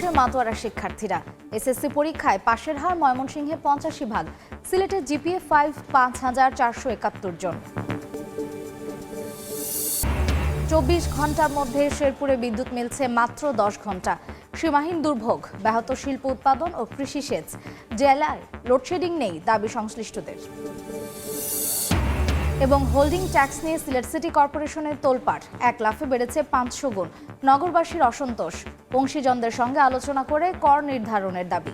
চলছে মাতোয়ারা শিক্ষার্থীরা। এসএসসি পরীক্ষায় পাশের হার ময়মনসিংহে ৮৫ ভাগ, সিলেটে জিপিএ ৫,৪৭১ জন। ২৪ ঘন্টার মধ্যে শেরপুরে বিদ্যুৎ মিলছে মাত্র ১০ ঘন্টা। সীমাহীন দুর্ভোগ, ব্যাহত শিল্প উৎপাদন ও কৃষি সেচ। জেলায় লোডশেডিং নেই দাবি সংশ্লিষ্টদের। এবং হোল্ডিং ট্যাক্স নিয়ে সিলেট সিটি কর্পোরেশনের তোলপাড়, এক লাফে বেড়েছে ৫০০ গুণ। নগরবাসীর অসন্তোষ, অংশীজনদের সঙ্গে আলোচনা করে কর নির্ধারণের দাবি।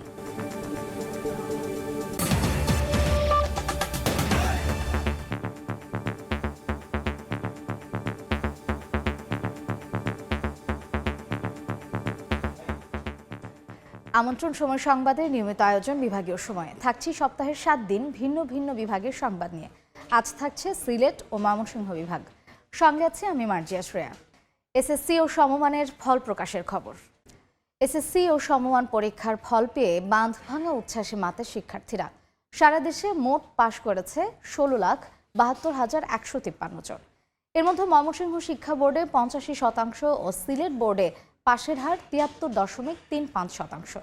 আমন্ত্রণ সময় সংবাদের নিয়মিত আয়োজন বিভাগীয় সময়ে। থাকছি সপ্তাহের ৭ দিন ভিন্ন ভিন্ন বিভাগের সংবাদ নিয়ে। আজ থাকছে সিলেট ও ময়মনসিংহ বিভাগ। সঙ্গে আছে আমি মার্জিয়া শ্রেয়া। এসএসসি ও সমমানের ফল প্রকাশের খবর। এসএসসি ও সমমান পরীক্ষার ফল পেয়ে বাঁধ ভাঙা উচ্ছ্বাসে মাতে শিক্ষার্থীরা। সারা দেশে মোট পাশ করেছে ১৬,৭২,১৫৩ জন। এর মধ্যে ময়মনসিংহ শিক্ষা বোর্ডে ৮৫% ও সিলেট বোর্ডে পাশের হার ৭৩.৩৫%।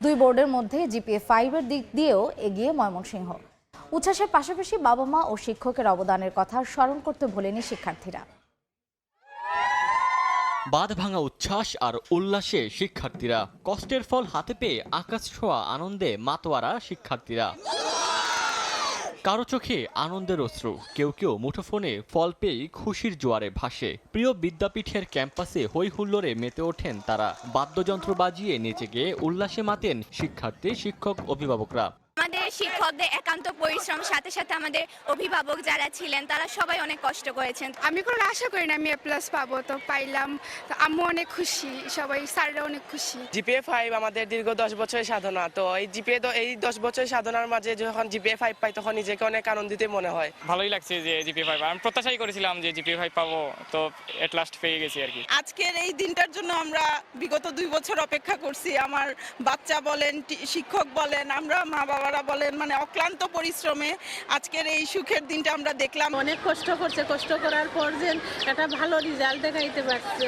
দুই বোর্ডের মধ্যে জিপিএ 5-এর দিক দিয়েও এগিয়ে ময়মনসিংহ। উচ্ছ্বাসের পাশাপাশি বাবা মা ও শিক্ষকের অবদানের কথা স্মরণ করতে ভোলেনি শিক্ষার্থীরা। বাঁধ ভাঙা উচ্ছ্বাস আর উল্লাসে শিক্ষার্থীরা, কষ্টের ফল হাতে পেয়ে আকাশ ছোঁয়া আনন্দে মাতোয়ারা শিক্ষার্থীরা। কারো চোখে আনন্দের অশ্রু, কেউ কেউ মুঠোফোনে ফল পেয়ে খুশির জোয়ারে ভাসে। প্রিয় বিদ্যাপীঠের ক্যাম্পাসে হই হুল্লোড়ে মেতে ওঠেন তারা। বাদ্যযন্ত্র বাজিয়ে নেচে গেয়ে উল্লাসে মাতেন শিক্ষার্থী, শিক্ষক, অভিভাবকরা। আমাদের শিক্ষকদের একান্ত পরিশ্রম, সাথে সাথে আমাদের অভিভাবক যারা ছিলেন তারা সবাই অনেক কষ্ট করেছেন। আমি কোনো আশা করি না আমি A+ পাবো, তো পাইলাম। তো আম্মু অনেক খুশি, সবাই স্যাররা অনেক খুশি। জিপিএ 5 আমাদের দীর্ঘ 10 বছরের সাধনা। তো এই 10 বছরের সাধনার মাঝে যখন জিপিএ 5 পাই তখন নিজেকে অনেক আনন্দিত মনে হয়। ভালোই লাগছে যে জিপিএ 5, আমি প্রত্যাশাই করেছিলাম যে জিপিএ 5 পাবো, তো এট লাস্ট পেয়ে গেছি আর কি। আজকের এই দিনটার জন্য আমরা বিগত 2 বছর অপেক্ষা করছি। আমার বাচ্চা বলেন, শিক্ষক বলেন, আমরা মা বাবারা বলেন, মানে অক্লান্ত পরিশ্রমে আজকের এই সুখের দিনটা আমরা দেখলাম। অনেক কষ্ট করছে, কষ্ট করার পর যে একটা ভালো রেজাল্ট দেখাইতে পারছে,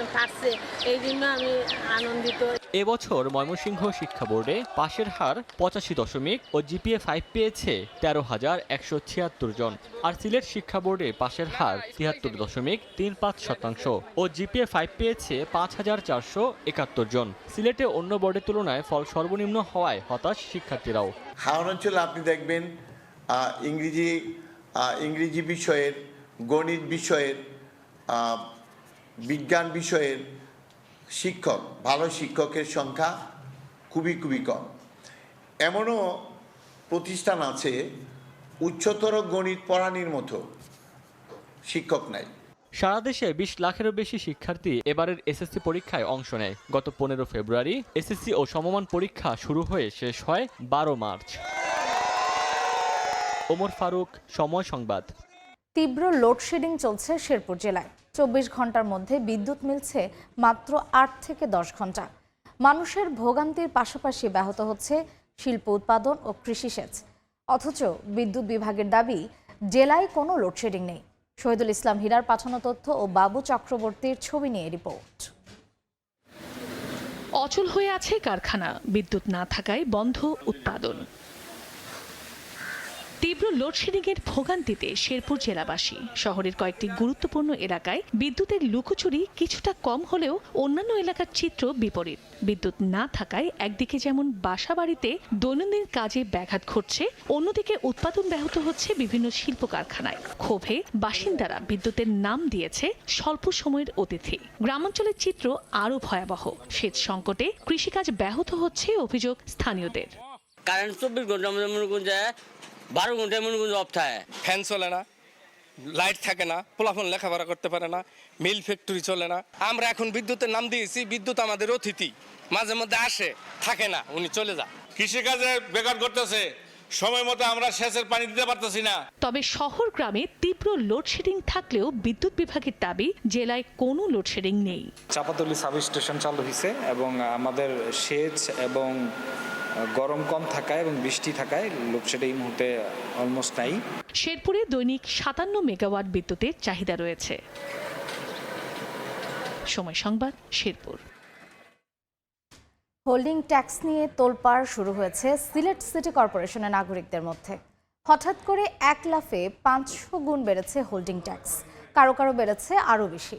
এই জন্য আমি আনন্দিত। এবছর ময়মনসিংহ শিক্ষা বোর্ডে পাশের হার 85 ও জিপিএ 5 পেয়েছে 13,176 জন। আর সিলেট শিক্ষা বোর্ডে পাশের হার 73.35% ও জিপিএ 5 পেয়েছে 5,471 জন। সিলেটে অন্য বোর্ডের তুলনায় ফল সর্বনিম্ন হওয়ায় হতাশ শিক্ষার্থীরাও। হাওড় অঞ্চলে আপনি দেখবেন ইংরেজি বিষয়ের, গণিত বিষয়ের, বিজ্ঞান বিষয়ের শিক্ষক, ভালো শিক্ষকের সংখ্যা খুবই কম। এমনও প্রতিষ্ঠান আছে উচ্চতর গণিত পড়ানোর মতো শিক্ষক নাই। সারা দেশে 20 লাখেরও বেশি শিক্ষার্থী এবারের এসএসসি পরীক্ষায় অংশ নেয়। গত 15 ফেব্রুয়ারি এসএসসি ও সমমান পরীক্ষা শুরু হয়ে শেষ হয় 12 মার্চ। ওমর ফারুক, সময় সংবাদ। তীব্র লোডশেডিং চলছে শেরপুর জেলায়। 24 ঘন্টার মধ্যে বিদ্যুৎ মিলছে মাত্র 8 থেকে 10 ঘন্টা। মানুষের ভোগান্তির পাশাপাশি ব্যাহত হচ্ছে শিল্প উৎপাদন ও কৃষি সেচ। অথচ বিদ্যুৎ বিভাগের দাবি, জেলায় কোনো লোডশেডিং নেই। শহীদুল ইসলাম হীরার পাঠানো তথ্য ও বাবু চক্রবর্তীর ছবি নিয়ে রিপোর্ট। অচল হয়ে আছে কারখানা, বিদ্যুৎ না থাকায় বন্ধ উৎপাদন। তীব্র লোডশেডিংয়ের ভোগান্তিতে শেরপুর জেলাবাসী। শহরের কয়েকটি গুরুত্বপূর্ণ এলাকায় বিদ্যুতের লুকোচুরি কিছুটা কম হলেও অন্যান্য এলাকার চিত্র বিপরীত। বিদ্যুৎ না থাকায় একদিকে যেমন বাসাবাড়িতে দৈনন্দিন কাজে ব্যাঘাত ঘটছে, অন্যদিকে উৎপাদন ব্যাহত হচ্ছে বিভিন্ন শিল্প কারখানায়। ক্ষোভে বাসিন্দারা বিদ্যুতের নাম দিয়েছে স্বল্প সময়ের অতিথি। গ্রামাঞ্চলের চিত্র আরও ভয়াবহ। সেচ সংকটে কৃষিকাজ ব্যাহত হচ্ছে অভিযোগ স্থানীয়দের। কারেন্ট 24 ঘন্টা মনে করুন যায়, 12 ঘন্টায় মনে করুন অফ থাকে। ফ্যান চলে না, লাইট থাকে না, পোলাফোন লেখাপড়া করতে পারে না, মিল ফ্যাক্টরি চলে না। আমরা এখন বিদ্যুতের নাম দিয়েছি, বিদ্যুৎ আমাদের অতিথি, মাঝে মধ্যে আসে, থাকে না, উনি চলে যায়। কৃষিকাজে বেকার করতেছে, সময় মতো আমরা সেচের পানি দিতে পারতেছি না। তবে শহর গ্রামে তীব্র লোডশেডিং থাকলেও বিদ্যুৎ বিভাগের দাবি, জেলায় কোনো লোডশেডিং নেই। চাপাতলি সাব স্টেশন চালু হয়েছে এবং আমাদের সেচ এবং গরম কম থাকায় এবং বৃষ্টি থাকায় লোডশেডিং এই মুহূর্তে অলমোস্ট নাই। শেরপুরে দৈনিক 57 মেগাওয়াট বিদ্যুতের চাহিদা রয়েছে। সময় সংবাদ, শেরপুর। হোল্ডিং ট্যাক্স নিয়ে তোলপাড় শুরু হয়েছে সিলেট সিটি কর্পোরেশনের নাগরিকদের মধ্যে। হঠাৎ করে এক লাফে 500 গুণ বেড়েছে হোল্ডিং ট্যাক্স, কারো কারো বেড়েছে আরও বেশি।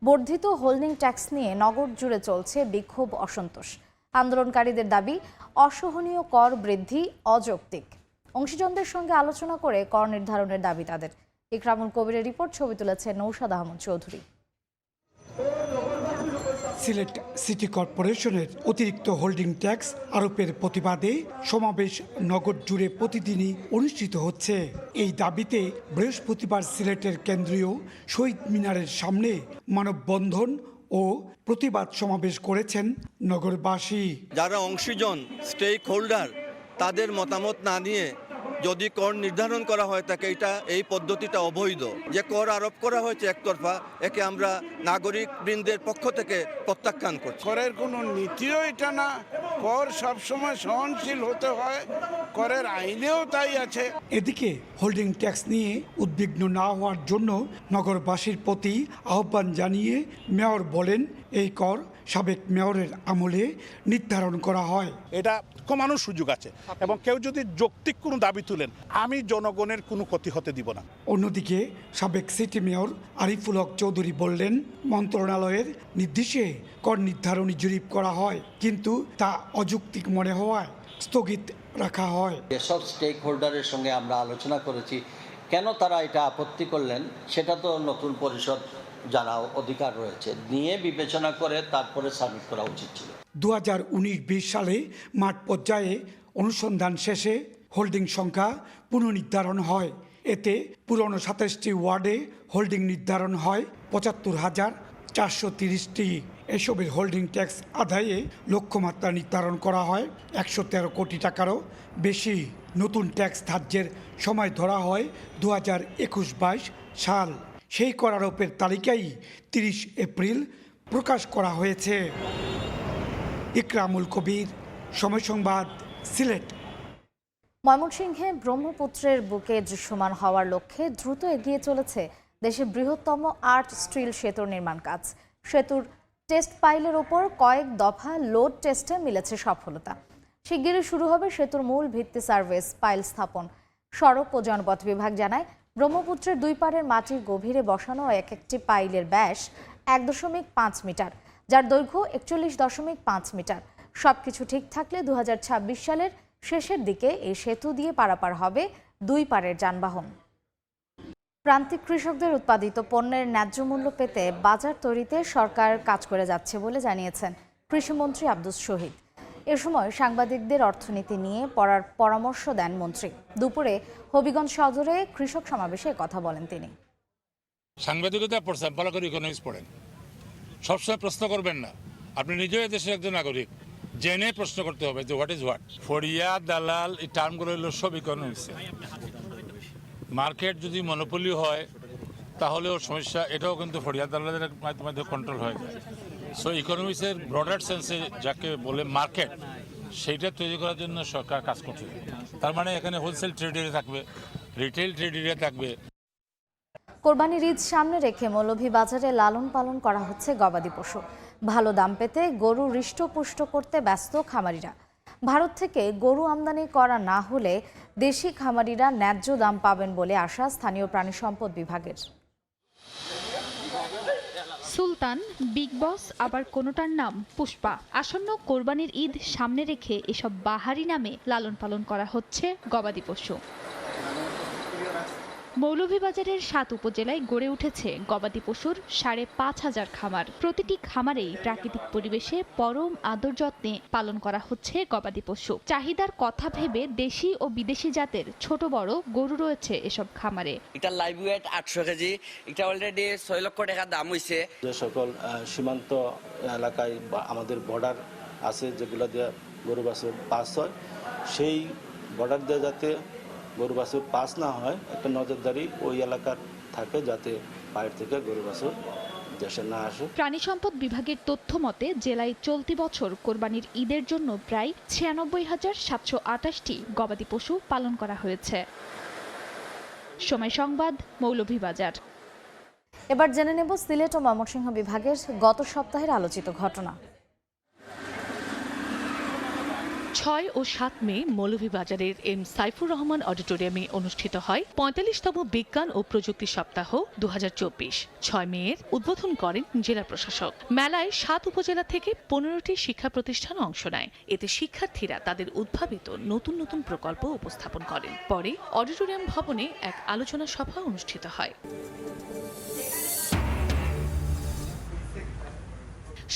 বর্ধিত হোল্ডিং ট্যাক্স নিয়ে নগর জুড়ে চলছে বিক্ষোভ, অসন্তোষ। আন্দোলনকারীদের দাবি, অসহনীয় কর বৃদ্ধি অযৌক্তিক। অংশীজনদের সঙ্গে আলোচনা করে কর নির্ধারণের দাবি তাদের। ইকরামুল কবিরের রিপোর্ট, ছবি তুলেছে নৌশাদ আহমদ চৌধুরী। সিলেট সিটি কর্পোরেশনের অতিরিক্ত হোল্ডিং ট্যাক্স আরোপের প্রতিবাদে সমাবেশ নগর জুড়ে প্রতিদিনই অনুষ্ঠিত হচ্ছে। এই দাবিতে বৃহস্পতিবার সিলেটের কেন্দ্রীয় শহীদ মিনারের সামনে মানববন্ধন ও প্রতিবাদ সমাবেশ করেছেন নগরবাসী। যারা অংশীজন স্টেক হোল্ডার, তাদের মতামত না নিয়ে যদি কর নির্ধারণ করা হয় থাকে, এই পদ্ধতিটা অবৈধ। যে কর আরোপ করা হয়েছে একতরফা, একে আমরা নাগরিক বৃন্দের পক্ষ থেকে প্রত্যাখ্যান করছি। করের কোনো নীতিও এটা না, কর সবসময় সহনশীল হতে হয়, করের আইনেও তাই আছে। এদিকে হোল্ডিং ট্যাক্স নিয়ে উদ্বিগ্ন না হওয়ার জন্য নগরবাসীর প্রতি আহ্বান জানিয়ে মেয়র বলেন, এই কর সাবেক মেয়রের আমলে নির্ধারণ করা হয়। এটা কমানোর সুযোগ আছে এবং কেউ যদি যৌক্তিক কোনো দাবি তুলেন, আমি জনগণের কোনো ক্ষতি হতে দিব না। অন্যদিকে সাবেক সিটি মেয়র আরিফুল হক চৌধুরী বললেন, মন্ত্রণালয়ের নির্দেশে কর নির্ধারণী জরিপ করা হয়, কিন্তু তা অযৌক্তিক মনে হওয়ায় স্থগিত রাখা হয়। এসব স্টেক হোল্ডারের সঙ্গে আমরা আলোচনা করেছি, কেন তারা এটা আপত্তি করলেন সেটা তো নতুন পরিষদ যারা অধিকার রয়েছে নিয়ে বিবেচনা করে তারপরে সাবমিট করা উচিত ছিল। 2019-20 সালে মাঠ পর্যায়ে অনুসন্ধান শেষে হোল্ডিং সংখ্যা পুনর্নির্ধারণ হয়। এতে পুরনো 27টি ওয়ার্ডে হোল্ডিং নির্ধারণ হয় 75,430টি। এসবের হোল্ডিং ট্যাক্স আদায়ে লক্ষ্যমাত্রা নির্ধারণ করা হয় 113 কোটি টাকারও বেশি। নতুন ট্যাক্স ধার্যের সময় ধরা হয় 2021-22 সাল। সেই কর আরোপের তালিকাই 30 এপ্রিল প্রকাশ করা হয়েছে। ইকরামুল কবির, সময় সংবাদ, সিলেট। ময়মনসিংহে ব্রহ্মপুত্রের বুকে দৃশ্যমান হওয়ার লক্ষ্যে দ্রুত এগিয়ে চলেছে দেশের বৃহত্তম আর্ট স্টিল সেতুর নির্মাণ কাজ। সেতুর টেস্ট পাইলের ওপর কয়েক দফা লোড টেস্টে মিলেছে সফলতা। শিগগিরই শুরু হবে সেতুর মূল ভিত্তি সার্ভিস পাইল স্থাপন। সড়ক ও জনপথ বিভাগ জানায়, ব্রহ্মপুত্রের দুই পাড়ের মাটির গভীরে বসানো একটি পাইলের ব্যাস 1.5 মিটার, যার দৈর্ঘ্য 41.5 মিটার। সবকিছু ঠিক থাকলে 2026 সালের শেষের দিকে এই সেতু দিয়ে পারাপার হবে দুই পাড়ের যানবাহন। প্রান্তিক কৃষকদের উৎপাদিত পণ্যের ন্যায্য মূল্য পেতে বাজার তৈরিতে সরকার কাজ করে যাচ্ছে বলে জানিয়েছেন কৃষিমন্ত্রী আব্দুস শহীদ। এ সময় সাংবাদিকদের অর্থনীতি নিয়ে পড়ার পরামর্শ দেন মন্ত্রী। দুপুরে হবিগঞ্জ সদরে কৃষক সমাবেশে কথা বলেন তিনি। সাংবাদিকতা পড়ছেন, ভালো করে ইকোনমিক্স পড়েন, সবসময় প্রশ্ন করবেন না। আপনি নিজেও দেশের একজন নাগরিক, জেনে প্রশ্ন করতে হবে যে হোয়াট ইজ হোয়াট। ফড়িয়া, দালাল, এই টার্মগুলো হলো সব ইকোনমিক্স। মার্কেট যদি মনোপলি হয় তাহলেও সমস্যা, এটাও কিন্তু ফড়িয়া দালালের মাধ্যমে কন্ট্রোল হয়ে যায়। সো ইকোনমিক্সের ব্রডার সেন্সে যাকে বলে মার্কেট, সেইটা তৈরি করার জন্য সরকার কাজ করছে। তার মানে এখানে হোলসেল ট্রেড এরিয়া থাকবে, রিটেল ট্রেড এরিয়া থাকবে। কোরবানির ঈদ সামনে রেখে মৌলভীবাজারে লালন পালন করা হচ্ছে গবাদি পশু। ভালো দাম পেতে গরু হৃষ্টপুষ্ট করতে ব্যস্ত খামারিরা। ভারত থেকে গরু আমদানি করা না হলে দেশি খামারিরা ন্যায্য দাম পাবেন বলে আশা স্থানীয় প্রাণী সম্পদ বিভাগের। সুলতান, বিগ বস, আবার কোনোটার নাম পুষ্পা। আসন্ন কোরবানির ঈদ সামনে রেখে এসব বাহারি নামে লালন পালন করা হচ্ছে গবাদি পশু। মৌলভীবাজারের 7 উপজেলায় গড়ে উঠেছে গবাদি পশুর 5,500 খামার। প্রতিটি খামারেই প্রাকৃতিক পরিবেশে পরম আদর যত্নে পালন করা হচ্ছে গবাদি পশু। চাহিদার কথা ভেবে দেশি ও বিদেশি জাতের ছোট বড় গরু রয়েছে এসব খামারে। এটা লাইভ ওয়েট 800 কেজি, এটা অলরেডি 6 লক্ষ টাকা দাম হয়েছে। যে সকল সীমান্ত এলাকায় বা আমাদের বর্ডার আছে, যেগুলো দিয়ে গরু বাছুর পাস হয়, সেই বর্ডার দিয়ে যাতে গরু বাছুর পাস না হয়, একটা নজরদারি ওই এলাকার থাকে, যাতে বাইরে থেকে গরু বাছুর দেশে না আসে। প্রাণী সম্পদ বিভাগের তথ্য মতে জেলায় চলতি বছর কোরবানির ঈদের জন্য প্রায় 96,728টি গবাদি পশু পালন করা হয়েছে। সময় সংবাদ, মৌলভীবাজার। এবার জেনে নেব সিলেট ও ময়মনসিংহ বিভাগের গত সপ্তাহের আলোচিত ঘটনা। 6 ও 7 মে মৌলভীবাজারের এম সাইফুর রহমান অডিটোরিয়ামে অনুষ্ঠিত হয় 45তম বিজ্ঞান ও প্রযুক্তি সপ্তাহ 2024। 6 মে এর উদ্বোধন করেন জেলা প্রশাসক। মেলায় 7 উপজেলা থেকে 15টি শিক্ষা প্রতিষ্ঠান অংশ নেয়। এতে শিক্ষার্থীরা তাদের উদ্ভাবিত নতুন নতুন প্রকল্প উপস্থাপন করেন। পরে অডিটোরিয়াম ভবনে এক আলোচনা সভা অনুষ্ঠিত হয়।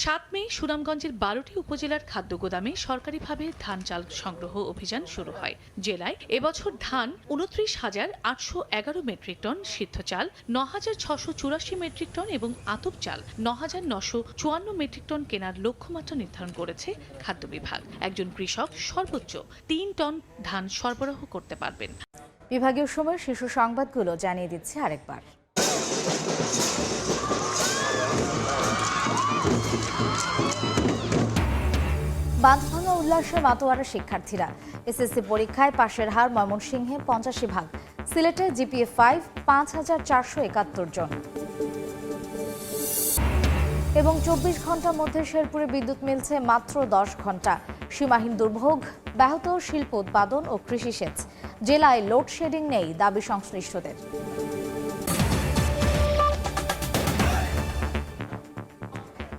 7 মে সুনামগঞ্জের 12টি উপজেলার খাদ্য গোদামে সরকারিভাবে ধান চাল সংগ্রহ অভিযান শুরু হয়। জেলায় এবছর ধান 29,811 মেট্রিক টন, সিদ্ধ চাল 9,684 মেট্রিক টন এবং আতপ চাল 9,954 মেট্রিক টন কেনার লক্ষ্যমাত্রা নির্ধারণ করেছে খাদ্য বিভাগ। একজন কৃষক সর্বোচ্চ 3 টন ধান সরবরাহ করতে পারবেন। বিভাগীয় সময়ের শীর্ষ সংবাদগুলো জানিয়ে দিচ্ছে আরেকবার। বাঁধভাঙা উল্লাসে মাতোয়ারা শিক্ষার্থীরা। এসএসসি পরীক্ষায় পাশের হার ময়মনসিংহে 85 সিলেটে জিপিএ 5 5,471 জন। এবং 24 ঘন্টার মধ্যে শেরপুরে বিদ্যুৎ মিলছে মাত্র 10 ঘন্টা। সীমাহীন দুর্ভোগ, ব্যাহত শিল্প উৎপাদন ও কৃষি সেচ। জেলায় লোডশেডিং নেই দাবি সংশ্লিষ্টদের।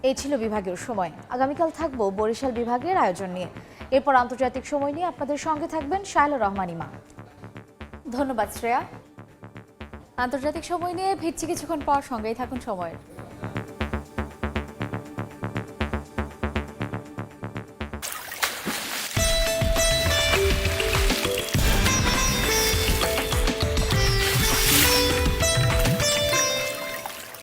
এই ছিল বিভাগীয় সময়। আগামীকাল থাকবো বরিশাল বিভাগের আয়োজন নিয়ে। এরপর আন্তর্জাতিক সময় নিয়ে আপনাদের সঙ্গে থাকবেন শায়লা রহমান ইমা। ধন্যবাদ শ্রেয়া। আন্তর্জাতিক সময় নিয়ে ফিরছি কিছুক্ষণ পর, সঙ্গেই থাকুন সময়ের।